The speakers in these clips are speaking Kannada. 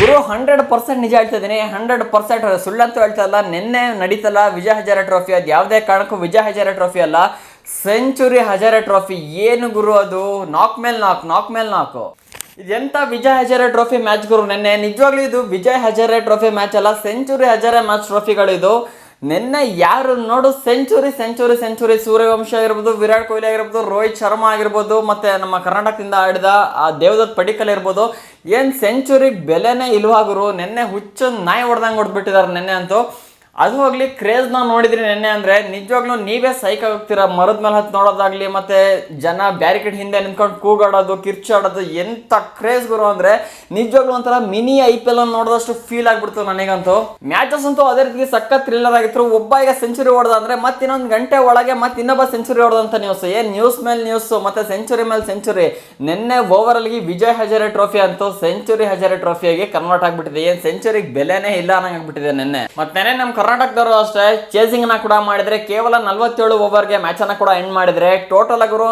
ಗುರು 100% ನಿಜ ಹೇಳ್ತಾ ಇದ್ದೀನಿ, 100% ಸುಳ್ಳಂತೂ ಹೇಳ್ತಾ ಇಲ್ಲ. ನಿನ್ನೆ ನಡೀತಲ್ಲ ವಿಜಯ್ ಹಜಾರೆ ಟ್ರೋಫಿ, ಅದು ಯಾವುದೇ ಕಾರಣಕ್ಕೂ ವಿಜಯ್ ಹಜಾರೆ ಟ್ರೋಫಿ ಅಲ್ಲ, ಸೆಂಚುರಿ ಹಜಾರೆ ಟ್ರೋಫಿ. ಏನು ಗುರು ಅದು, ನಾಕ್ ಮೇಲೆ ನಾಕು. ಇದೆಂತ ವಿಜಯ್ ಹಜಾರೆ ಟ್ರೋಫಿ ಮ್ಯಾಚ್ ಗುರು. ನಿನ್ನೆ ನಿಜವಾಗ್ಲೂ ಇದು ವಿಜಯ್ ಹಜಾರೆ ಟ್ರೋಫಿ ಮ್ಯಾಚ್ ಅಲ್ಲ, ಸೆಂಚುರಿ ಹಜಾರೆ ಮ್ಯಾಚ್ ಟ್ರೋಫಿಗಳಿದು. ನಿನ್ನೆ ಯಾರು ನೋಡು ಸೆಂಚುರಿ, ಸೂರ್ಯವಂಶಿ ಆಗಿರ್ಬೋದು, ವಿರಾಟ್ ಕೊಹ್ಲಿ ಆಗಿರ್ಬೋದು, ರೋಹಿತ್ ಶರ್ಮಾ ಆಗಿರ್ಬೋದು, ಮತ್ತೆ ನಮ್ಮ ಕರ್ನಾಟಕದಿಂದ ಆಡಿದ ಆ ದೇವದತ್ ಪಡಿಕ್ಕಲ್ ಇರ್ಬೋದು, ಏನು ಸೆಂಚುರಿಗೆ ಬೆಲೆನೇ ಇಲ್ವಾ ಗುರು. ನಿನ್ನೆ ಹುಚ್ಚು ನಾಯಿ ಹೊಡೆದಂಗೆ ಹೊಡೆದ್ಬಿಟ್ಟಿದ್ದಾರೆ ನಿನ್ನೆ ಅಂತೂ. ಅದು ಹೋಗ್ಲಿ, ಕ್ರೇಜ್ ನಾವು ನೋಡಿದ್ರಿ ನಿನ್ನೆ ಅಂದರೆ ನಿಜವಾಗ್ಲೂ ನೀವೇ ಸೈಕ್ ಹೋಗ್ತೀರಾ. ಮರದ ಮೇಲೆ ಹತ್ತು ನೋಡೋದಾಗ್ಲಿ, ಮತ್ತೆ ಜನ ಬ್ಯಾರಿಕೇಡ್ ಹಿಂದೆ ನಿಂತ್ಕೊಂಡು ಕೂಗಾಡೋದು, ಕಿರ್ಚಾಡೋದು, ಎಂಥ ಕ್ರೇಜ್ ಗುರು ಅಂದರೆ ನಿಜವಾಗ್ಲೂ ಒಂಥರ ಮಿನಿ IPL ಅನ್ನು ನೋಡಿದಷ್ಟು ಫೀಲ್ ಆಗ್ಬಿಡ್ತು ನನಗಂತೂ. ಮ್ಯಾಚಸ್ ಅಂತೂ ಅದೇ ರೀತಿ ಸಖತ್ ಥ್ರಿಲ್ಲರ್ ಆಗಿತ್ತು. ಒಬ್ಬ ಈಗ ಸೆಂಚುರಿ ಹೊಡೆದ ಅಂದರೆ ಮತ್ತೆ ಇನ್ನೊಂದು ಗಂಟೆ ಒಳಗೆ ಮತ್ತೆ ಇನ್ನೊಬ್ಬ ಸೆಂಚುರಿ ಹೊಡೆದಂಥ ನ್ಯೂಸ್, ಏನು ನ್ಯೂಸ್ ಮೇಲೆ ನ್ಯೂಸ್, ಮತ್ತೆ ಸೆಂಚುರಿ ಮೇಲೆ ಸೆಂಚುರಿ. ನಿನ್ನೆ ಓವರಲ್ಗೆ ವಿಜಯ್ ಹಜಾರೆ ಟ್ರೋಫಿ ಅಂತೂ ಸೆಂಚುರಿ ಹಜಾರೆ ಟ್ರೋಫಿಯಾಗಿ ಕನ್ವರ್ಟ್ ಆಗಿಬಿಟ್ಟಿದೆ. ಏನು ಸೆಂಚುರಿಗೆ ಬೆಲೆನೇ ಇಲ್ಲ ಅನ್ನಂಗೆ ಆಗ್ಬಿಟ್ಟಿದೆ ನಿನ್ನೆ. ಮತ್ತೆ ನಮ್ಮ ಕರ್ನಾಟಕದವರು ಅಷ್ಟೇ ಚೇಸಿಂಗ್ ನ ಕೂಡ ಮಾಡಿದ್ರೆ, ಕೇವಲ 47 ಓವರ್ಗೆ ಮ್ಯಾಚ್ ಅನ್ನ ಕೂಡ ಎಂಡ್ ಮಾಡಿದ್ರೆ. ಟೋಟಲ್ ಆಗಿರೋ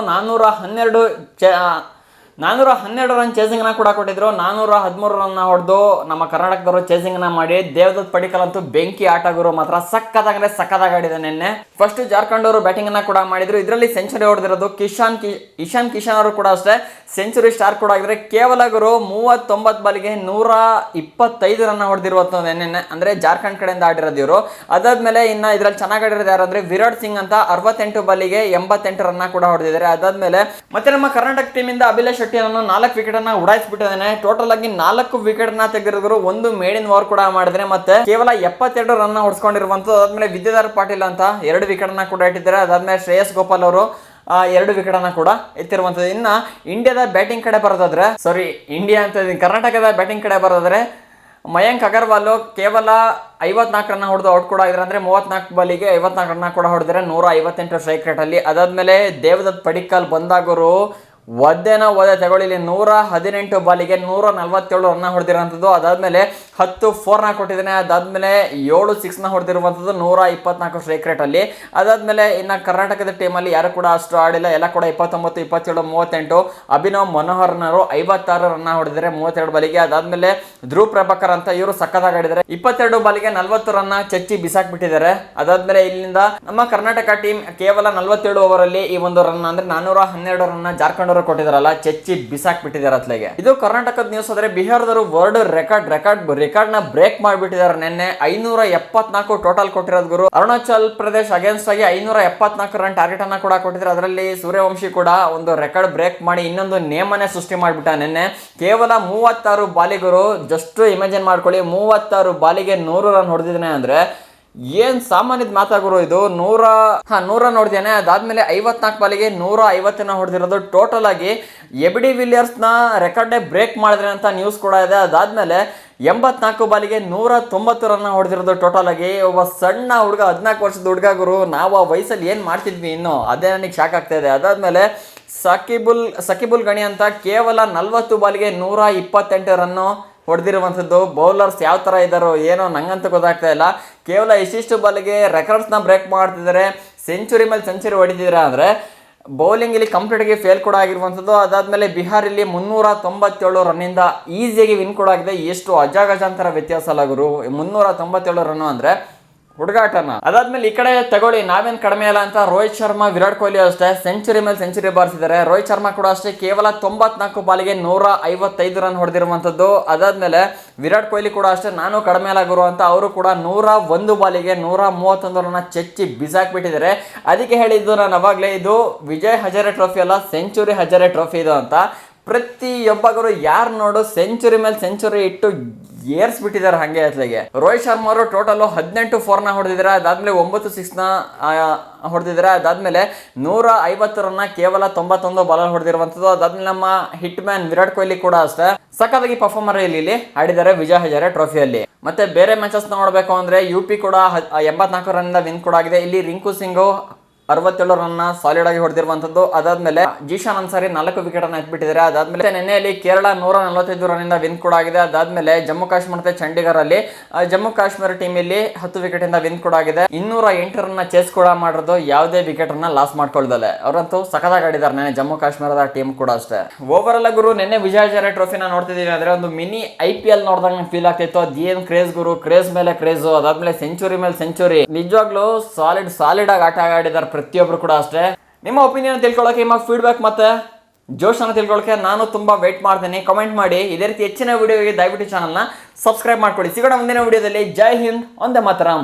412 ರನ್ ಚೇಸಿಂಗ್ ನ ಕೂಡ ಕೊಟ್ಟಿದ್ರು. 413 ರನ್ ಹೊಡೆದು ನಮ್ಮ ಕರ್ನಾಟಕದವರು ಚೇಸಿಂಗ್ ನ ಮಾಡಿ. ದೇವದತ್ ಪಡಿಕ್ಕಲ್ ಅಂತೂ ಬೆಂಕಿ ಆಟಗಾರರು, ಮಾತ್ರ ಸಕ್ಕತ್ತಾಗಿ ಆಡಿದೆ ನಿನ್ನೆ. ಫಸ್ಟ್ ಜಾರ್ಖಂಡ್ ಅವರು ಬ್ಯಾಟಿಂಗ್ ಅನ್ನ ಕೂಡ ಮಾಡಿದ್ರು. ಇದರಲ್ಲಿ ಸೆಂಚುರಿ ಹೊಡೆದಿರೋದು ಇಶಾನ್ ಕಿಶನ್ ಅವರು ಕೂಡ ಅಷ್ಟೇ ಸೆಂಚುರಿ ಸ್ಟಾರ್ ಕೂಡ ಆಗಿದ್ರೆ. ಕೇವಲ ಗುರು 39 ಬಾಲಿಗೆ 125 ರನ್ ಹೊಡೆದಿರುವಂತ ನಿನ್ನೆ, ಅಂದ್ರೆ ಜಾರ್ಖಂಡ್ ಕಡೆಯಿಂದ ಆಡಿರೋದು ಇವರು. ಅದಾದ್ಮೇಲೆ ಇನ್ನ ಇದ್ರಲ್ಲಿ ಚೆನ್ನಾಗಿ ಆಡಿರೋದು ಯಾರು ಅಂದ್ರೆ ವಿರಾಟ್ ಸಿಂಗ್ ಅಂತ 68 ಬಾಲಿಗೆ 88 ರನ್ ಕೂಡ ಹೊಡೆದಿದ್ದಾರೆ. ಅದಾದ್ಮೇಲೆ ಮತ್ತೆ ನಮ್ಮ ಕರ್ನಾಟಕ ಟೀಮ್ ಇಂದ ಅಭಿಲಾಷ್ ಶೆಟ್ಟಿ 4 ವಿಕೆಟ್ ಅನ್ನ ಉಡಾಯಿಸ್ಬಿಟ್ಟಿದ್ದಾನೆ. ಟೋಟಲ್ ಆಗಿ 4 ವಿಕೆಟ್ ನ ತೆಗೆದಿರೋರು, ಒಂದು ಮೇಡಿನ್ ಓವರ್ ಕೂಡ ಮಾಡಿದ್ರೆ, ಮತ್ತೆ ಕೇವಲ 72 ರನ್ ಹೊಡ್ಸ್ಕೊಂಡಿರುವಂತ. ಅದಾದ್ಮೇಲೆ ವಿದ್ಯಾಧರ್ ಪಾಟೀಲ್ ಅಂತ 2 ವಿಕೆಟ್ ಅನ್ನ ಕೂಡ ಇಟ್ಟಿದ್ದಾರೆ. ಅದಾದ್ಮೇಲೆ ಶ್ರೇಯಸ್ ಗೋಪಾಲ್ ಅವರು 2 ವಿಕೆಟ್ ಅನ್ನ ಕೂಡ ಎತ್ತಿರುವಂತದ್ದು. ಇನ್ನ ಇಂಡಿಯಾದ ಬ್ಯಾಟಿಂಗ್ ಕಡೆ ಬರೋದಾದ್ರೆ, ಕರ್ನಾಟಕದ ಬ್ಯಾಟಿಂಗ್ ಕಡೆ ಬರೋದಾದ್ರೆ ಮಯಾಂಕ್ ಅಗರ್ವಾಲ್ ಕೇವಲ 54 ರನ್ ಹೊಡೆದು ಔಟ್ ಕೂಡ ಆಗಿದ್ರೆ, ಅಂದ್ರೆ 34 ಬಾಲಿಗೆ 54 ರನ್ ಕೂಡ ಹೊಡೆದ್ರೆ 158 ಸ್ಟ್ರೈಕ್ ರೇಟ್ ಅಲ್ಲಿ. ಅದಾದ್ಮೇಲೆ ದೇವದತ್ ಪಡಿಕ್ಕಲ್ ಬಂದಾಗರು ಒದ್ದೆ ತಗೊಳ್ಳಿ, 118 ಬಾಲಿಗೆ 147 ರನ್ ಹೊಡೆದಿರುವಂಥದ್ದು. ಅದಾದ್ಮೇಲೆ 10 4 ನ ಕೊಟ್ಟಿದ್ದಾನೆ. ಅದಾದ್ಮೇಲೆ 7 6 ನ ಹೊಡೆದಿರುವಂಥದ್ದು 124 ಸ್ಟ್ರೈಕ್ ರೇಟ್ ಅಲ್ಲಿ. ಅದಾದ್ಮೇಲೆ ಇನ್ನ ಕರ್ನಾಟಕದ ಟೀಮ್ ಅಲ್ಲಿ ಯಾರು ಕೂಡ ಅಷ್ಟು ಆಡಿಲ್ಲ, ಎಲ್ಲ ಕೂಡ 29 27 38. ಅಭಿನವ್ ಮನೋಹರ್ನವರು 56 ರನ್ ಹೊಡೆದಿದ್ದಾರೆ 32 ಬಾಲಿಗೆ. ಅದಾದ್ಮೇಲೆ ಧ್ರುವ್ ಪ್ರಭಾಕರ್ ಅಂತ ಇವರು ಸಕ್ಕತ್ತಾಗಿ ಆಡಿದ್ದಾರೆ, 22 ಬಾಲಿಗೆ 40 ರನ್ ಚಚ್ಚಿ ಬಿಸಾಕ್ ಬಿಟ್ಟಿದ್ದಾರೆ. ಅದಾದ್ಮೇಲೆ ಇಲ್ಲಿಂದ ನಮ್ಮ ಕರ್ನಾಟಕ ಟೀಮ್ ಕೇವಲ 47 ಓವರ್ ಅಲ್ಲಿ ಈ ಒಂದು ರನ್ ಅಂದ್ರೆ 412 ರನ್ ಜಾರ್ಖಂಡ್ ಕೊಟ್ಟಿದಾರಲ್ಲ, ಚಚ್ಚಿ ಬಿಸಾಕ್ ಬಿಟ್ಟಿದ್ದಾರೆ ಅತ್ಲೆಗೆ. ಇದು ಕರ್ನಾಟಕದ ನ್ಯೂಸ್. ಆದ್ರೆ ಬಿಹಾರದವರು ವರ್ಲ್ಡ್ ರೆಕಾರ್ಡ್ ನ ಬ್ರೇಕ್ ಮಾಡಿಬಿಟ್ಟಿದ್ದಾರೆ. ನಿನ್ನೆ 574 ಟೋಟಲ್ ಕೊಟ್ಟಿರೋದು ಗುರು. ಅರುಣಾಚಲ್ ಪ್ರದೇಶ್ ಅಗೇನ್ಸ್ಟ್ ಆಗಿ 574 ರನ್ ಟಾರ್ಗೆಟ್ ಅನ್ನ ಕೂಡ ಕೊಟ್ಟಿದ್ದಾರೆ. ಅದರಲ್ಲಿ ಸೂರ್ಯವಂಶಿ ಕೂಡ ಒಂದು ರೆಕಾರ್ಡ್ ಬ್ರೇಕ್ ಮಾಡಿ ಇನ್ನೊಂದು ನೇಮನೆ ಸೃಷ್ಟಿ ಮಾಡಿಬಿಟ್ಟ. ನಿನ್ನೆ ಕೇವಲ 36 ಬಾಲಿಗರು, ಜಸ್ಟ್ ಇಮ್ಯಾಜಿನ್ ಮಾಡ್ಕೊಳ್ಳಿ, 36 ಬಾಲಿಗೆ 100 ರನ್ ಹೊಡೆದಿದ್ದಾನೆ ಅಂದ್ರೆ ಏನ್ ಸಾಮಾನ್ಯದ ಮಾತಾಗುರು ಇದು. 100 ನೋಡಿದ್ದೇನೆ. ಅದಾದ್ಮೇಲೆ 54 ಬಾಲಿಗೆ 150 ಹೊಡೆದಿರೋದು. ಟೋಟಲ್ ಆಗಿ ಎಬಿಡಿ ವಿಲಿಯರ್ಸ್ ನ ರೆಕಾರ್ಡ್ ಬ್ರೇಕ್ ಮಾಡಿದ್ರೆ ಅಂತ ನ್ಯೂಸ್ ಕೂಡ ಇದೆ. ಅದಾದ್ಮೇಲೆ 84 ಬಾಲಿಗೆ 190 ರನ್ ಹೊಡೆದಿರೋದು ಟೋಟಲ್ ಆಗಿ. ಒಬ್ಬ ಸಣ್ಣ ಹುಡುಗ, 14 ವರ್ಷದ ಹುಡುಗ ಗುರು. ನಾವು ಆ ವಯಸ್ಸಲ್ಲಿ ಏನ್ ಮಾಡ್ತಿದ್ವಿ ಇನ್ನು, ಅದೇ ನನಗೆ ಶಾಕ್ ಆಗ್ತಾ ಇದೆ. ಅದಾದ್ಮೇಲೆ ಸಕಿಬುಲ್ ಗಣಿ ಅಂತ ಕೇವಲ 40 ಬಾಲಿಗೆ 128 ರನ್ನು ಹೊಡೆದಿರುವಂಥದ್ದು. ಬೌಲರ್ಸ್ ಯಾವ ಥರ ಇದ್ದಾರೋ ಏನೋ ನಂಗಂತೂ ಗೊತ್ತಾಗ್ತಾ ಇಲ್ಲ. ಕೇವಲ ಇಷ್ಟಿಷ್ಟು ಬಾಲಿಗೆ ರೆಕಾರ್ಡ್ಸ್ನ ಬ್ರೇಕ್ ಮಾಡ್ತಿದ್ದಾರೆ. ಸೆಂಚುರಿ ಮೇಲೆ ಸೆಂಚುರಿ ಹೊಡಿತಿದ್ದಾರೆ ಅಂದರೆ ಬೌಲಿಂಗ್ ಇಲ್ಲಿ ಕಂಪ್ಲೀಟಾಗಿ ಫೇಲ್ ಕೂಡ ಆಗಿರುವಂಥದ್ದು. ಅದಾದಮೇಲೆ ಬಿಹಾರ್ ಇಲ್ಲಿ 397 ರನ್ನಿಂದ ಈಸಿಯಾಗಿ ವಿನ್ ಕೂಡ ಆಗಿದೆ. ಎಷ್ಟು ಅಜಾಗಜಾಂತರ ವ್ಯತ್ಯಾಸ ಅಲ್ಲ ಗುರು, 397 ರನ್ನು ಅಂದರೆ ಹುಡುಗಾಟನ. ಅದಾದ್ಮೇಲೆ ಈ ಕಡೆ ತಗೊಳ್ಳಿ, ನಾವೇನು ಕಡಿಮೆ ಅಲ್ಲ ಅಂತ ರೋಹಿತ್ ಶರ್ಮಾ, ವಿರಾಟ್ ಕೊಹ್ಲಿ ಅಷ್ಟೇ ಸೆಂಚುರಿ ಮೇಲೆ ಸೆಂಚುರಿ ಬಾರಿಸಿದ್ದಾರೆ. ರೋಹಿತ್ ಶರ್ಮಾ ಕೂಡ ಅಷ್ಟೇ ಕೇವಲ 94 ಬಾಲಿಗೆ 155 ರನ್ ಹೊಡೆದಿರುವಂಥದ್ದು. ಅದಾದ್ಮೇಲೆ ವಿರಾಟ್ ಕೊಹ್ಲಿ ಕೂಡ ಅಷ್ಟೇ ನಾನು ಕಡಿಮೆ ಅಲ್ಲ ಗುರು ಅಂತ ಅವರು ಕೂಡ 101 ಬಾಲಿಗೆ 131 ರನ್ನ ಚಚ್ಚಿ ಬಿಸಾಕ್ಬಿಟ್ಟಿದ್ದಾರೆ. ಅದಕ್ಕೆ ಹೇಳಿದ್ದು ನಾನು ಅವಾಗಲೇ, ಇದು ವಿಜಯ್ ಹಜಾರೆ ಟ್ರೋಫಿ ಅಲ್ಲ, ಸೆಂಚುರಿ ಹಜಾರೆ ಟ್ರೋಫಿ ಇದು ಅಂತ. ಪ್ರತಿಯೊಬ್ಬರು ಯಾರು ನೋಡು ಸೆಂಚುರಿ ಮೇಲೆ ಸೆಂಚುರಿ ಇಟ್ಟು ಏರ್ಸ್ಬಿಟ್ಟಿದ್ದಾರೆ ಹಂಗೆ ಅತ್ಲೆಗೆ. ರೋಹಿತ್ ಶರ್ಮಾ ಅವರು ಟೋಟಲ್ 18 4 ನ ಹೊಡೆದಿದ್ದಾರೆ. ಅದಾದ್ಮೇಲೆ 9 6 ನ ಹೊಡೆದಿದ್ದಾರೆ. ಅದಾದ್ಮೇಲೆ 150 ರನ್ನ ಕೇವಲ 91 ಬಾಲಲ್ಲಿ ಹೊಡೆದಿರುವಂಥದ್ದು. ಅದಾದ್ಮೇಲೆ ನಮ್ಮ ಹಿಟ್ ಮ್ಯಾನ್ ವಿರಾಟ್ ಕೊಹ್ಲಿ ಕೂಡ ಅಷ್ಟೇ ಸಖತ್ತಾಗಿ ಪರ್ಫಾರ್ಮರ್ ಇಲ್ಲಿ ಆಡಿದ್ದಾರೆ ವಿಜಯ್ ಹಜಾರೆ ಟ್ರೋಫಿಯಲ್ಲಿ. ಮತ್ತೆ ಬೇರೆ ಮ್ಯಾಚಸ್ ನೋಡಬೇಕು ಅಂದ್ರೆ UP ಕೂಡ 84 ರನ್ನಿಂದ ವಿನ್ ಕೂಡ ಆಗಿದೆ. ಇಲ್ಲಿ ರಿಂಕು ಸಿಂಗ್ 67 ರನ್ ಸಾಲಿಡ್ ಆಗಿ ಹೊಡೆದಿರುವಂತದ್ದು. ಅದಾದ್ಮೇಲೆ ಜೀಶಾನ್ ಅನ್ಸಾರಿ 4 ವಿಕೆಟ್ ಅನ್ನು ಎತ್ಬಿಟ್ಟಿದ್ದಾರೆ. ಅದಾದ್ಮೇಲೆ ನಿನ್ನೆಯಲ್ಲಿ ಕೇರಳ 145 ರನ್ ಇಂದ ವಿನ್ ಕೂಡ ಆಗಿದೆ. ಅದಾದ್ಮೇಲೆ ಜಮ್ಮು ಕಾಶ್ಮೀರ ಮತ್ತೆ ಚಂಡೀಗಢ ಅಲ್ಲಿ ಜಮ್ಮು ಕಾಶ್ಮೀರ ಟೀಮ್ ಇಲ್ಲಿ 10 ವಿಕೆಟ್ ಇಂದ ವಿನ್ ಕೂಡ ಆಗಿದೆ. 208 ರನ್ ಚೇಸ್ ಕೂಡ ಮಾಡಿರೋದು, ಯಾವುದೇ ವಿಕೆಟ್ ಅನ್ನ ಲಾಸ್ ಮಾಡ್ಕೊಳ್ದಲೆ. ಅವರಂತೂ ಸಖತ್ತಾಗಿ ಆಡಿದ್ದಾರೆ ನೆನ್ನೆ ಜಮ್ಮು ಕಾಶ್ಮೀರದ ಟೀಮ್ ಕೂಡ ಅಷ್ಟೇ. ಓವರ್ ಆಲ್ ಗುರು ನಿನ್ನೆ ವಿಜಯ್ ಟ್ರೋಫಿನ ನೋಡ್ತಿದೀವಿ ಅಂದ್ರೆ ಒಂದು ಮಿನಿ IPL ನೋಡಿದಾಗ ಫೀಲ್ ಆಗ್ತಿತ್ತು. ಅದೇನ್ ಕ್ರೇಜ್ ಗುರು, ಕ್ರೇಜ್ ಮೇಲೆ ಕ್ರೇಜ್, ಅದಾದ್ಮೇಲೆ ಸೆಂಚುರಿ ಮೇಲೆ ಸೆಂಚುರಿ. ನಿಜವಾಗ್ಲೂ ಸಾಲಿಡ್ ಆಗಿ ಆಟ ಆಡಿದ್ದಾರೆ ಪ್ರತಿಯೊಬ್ರು ಕೂಡ ಅಷ್ಟೇ. ನಿಮ್ಮ ಒಪಿನಿಯನ್ ತಿಳ್ಕೊಳ್ಳೋಕೆ, ನಿಮ್ಮ ಫೀಡ್ಬ್ಯಾಕ್ ಮತ್ತೆ ಜೋಶ್ ಅನ್ನು ತಿಳ್ಕೊಳ್ಳೋಕೆ ನಾನು ತುಂಬಾ ವೇಟ್ ಮಾಡ್ತೀನಿ. ಕಮೆಂಟ್ ಮಾಡಿ. ಇದೇ ರೀತಿ ಹೆಚ್ಚಿನ ವಿಡಿಯೋಗೆ ದಯವಿಟ್ಟು ಚಾನಲ್ನ ಸಬ್ಸ್ಕ್ರೈಬ್ ಮಾಡ್ಕೊಳ್ಳಿ. ಸಿಗೋಣ ಮುಂದಿನ ವಿಡಿಯೋದಲ್ಲಿ. ಜೈ ಹಿಂದ್, ಒಂದೇ ಮಾತರಂ.